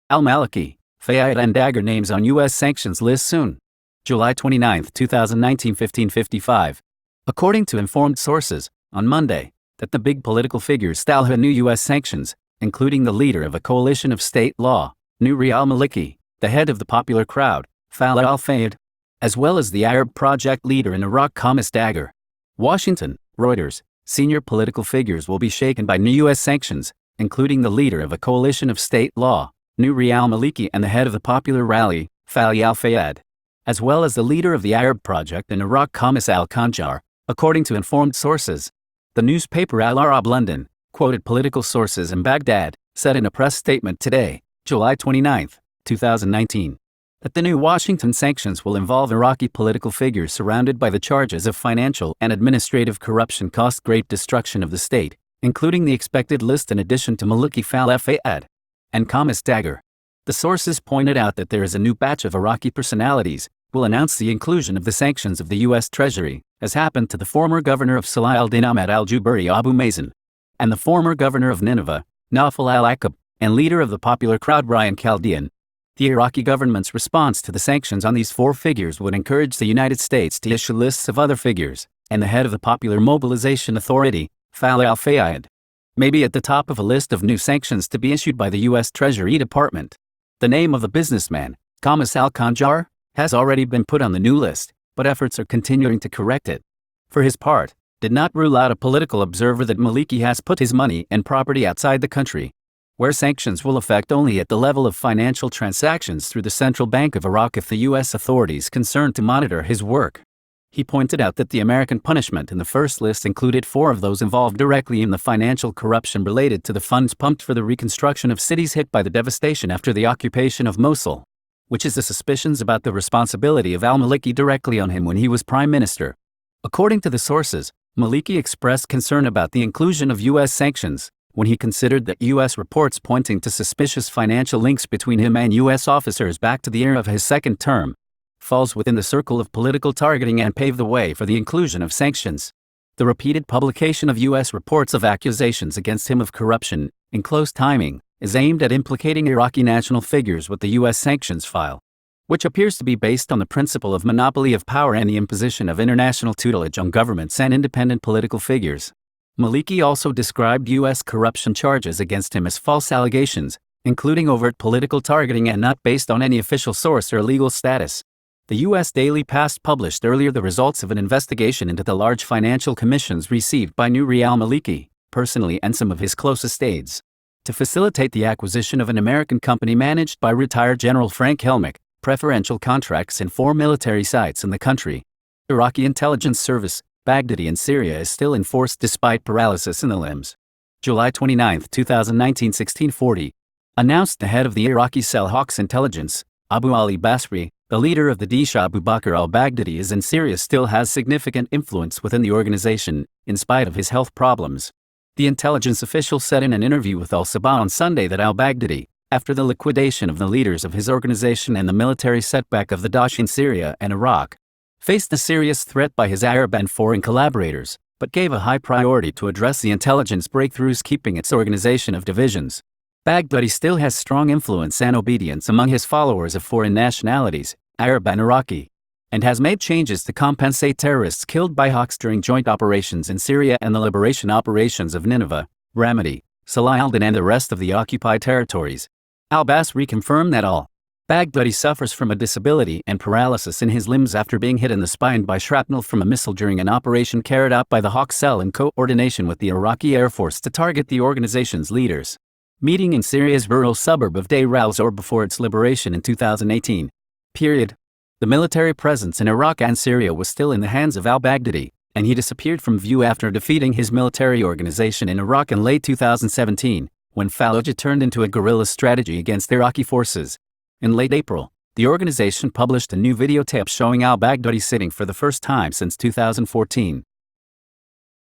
Al-Maliki, Fayad and Dagher names on U.S. sanctions list soon. July 29, 2019, 15:55. According to informed sources, on Monday, that the big political figures Stalha new U.S. sanctions, including the leader of a coalition of state law, Nouri al-Maliki, the head of the Popular Crowd, Falih al-Fayad, as well as the Arab Project leader in Iraq Khamis Dagher. Washington, Reuters, senior political figures will be shaken by new U.S. sanctions, including the leader of a coalition of state law, Nouri al-Maliki, and the head of the Popular Rally, Falih al-Fayad, as well as the leader of the Arab Project in Iraq Khamis al-Khanjar, according to informed sources. The newspaper Al-Arab London quoted political sources in Baghdad, said in a press statement today, July 29, 2019, that the new Washington sanctions will involve Iraqi political figures surrounded by the charges of financial and administrative corruption caused great destruction of the state, including the expected list in addition to Maliki, Falih Fayad, and Khamis Dagher. The sources pointed out that there is a new batch of Iraqi personalities will announce the inclusion of the sanctions of the U.S. Treasury, as happened to the former governor of Salah al-Din Ahmed al-Jubari Abu Mazen, and the former governor of Nineveh, Nawfal al-Aqab, and leader of the Popular Crowd Brian Chaldean. The Iraqi government's response to the sanctions on these four figures would encourage the United States to issue lists of other figures, and the head of the Popular Mobilization Authority, Falih al-Fayad, may be at the top of a list of new sanctions to be issued by the U.S. Treasury Department. The name of the businessman, Khamis al-Khanjar, has already been put on the new list, but efforts are continuing to correct it. For his part, did not rule out a political observer that Maliki has put his money and property outside the country, where sanctions will affect only at the level of financial transactions through the Central Bank of Iraq if the U.S. authorities concerned to monitor his work. He pointed out that the American punishment in the first list included 4 of those involved directly in the financial corruption related to the funds pumped for the reconstruction of cities hit by the devastation after the occupation of Mosul, which is the suspicions about the responsibility of al-Maliki directly on him when he was prime minister. According to the sources, Maliki expressed concern about the inclusion of U.S. sanctions when he considered that U.S. reports pointing to suspicious financial links between him and U.S. officers back to the era of his second term falls within the circle of political targeting and pave the way for the inclusion of sanctions. The repeated publication of U.S. reports of accusations against him of corruption, in close timing, is aimed at implicating Iraqi national figures with the U.S. sanctions file, which appears to be based on the principle of monopoly of power and the imposition of international tutelage on governments and independent political figures. Maliki also described U.S. corruption charges against him as false allegations, including overt political targeting and not based on any official source or legal status. The U.S. Daily Past published earlier the results of an investigation into the large financial commissions received by Nouri al-Maliki, personally and some of his closest aides, to facilitate the acquisition of an American company managed by retired General Frank Helmick, preferential contracts in 4 military sites in the country. Iraqi intelligence service, Baghdadi in Syria is still in force despite paralysis in the limbs. July 29, 2019, 1640. Announced the head of the Iraqi cell Hawks intelligence, Abu Ali Basri, the leader of the Daesh Abu Bakr al-Baghdadi is in Syria still has significant influence within the organization, in spite of his health problems. The intelligence official said in an interview with Al-Sabah on Sunday that al-Baghdadi, after the liquidation of the leaders of his organization and the military setback of the Daesh in Syria and Iraq, faced a serious threat by his Arab and foreign collaborators, but gave a high priority to address the intelligence breakthroughs keeping its organization of divisions. Baghdadi still has strong influence and obedience among his followers of foreign nationalities, Arab and Iraqi, and has made changes to compensate terrorists killed by Hawks during joint operations in Syria and the liberation operations of Nineveh, Ramadi, Salah al-Din and the rest of the occupied territories. Al-Basri confirmed that al-Baghdadi suffers from a disability and paralysis in his limbs after being hit in the spine by shrapnel from a missile during an operation carried out by the Hawk cell in coordination with the Iraqi Air Force to target the organization's leaders. Meeting in Syria's rural suburb of Deir al-Zor before its liberation in 2018. The military presence in Iraq and Syria was still in the hands of al-Baghdadi, and he disappeared from view after defeating his military organization in Iraq in late 2017, when Fallujah turned into a guerrilla strategy against Iraqi forces. In late April, the organization published a new videotape showing al-Baghdadi sitting for the first time since 2014.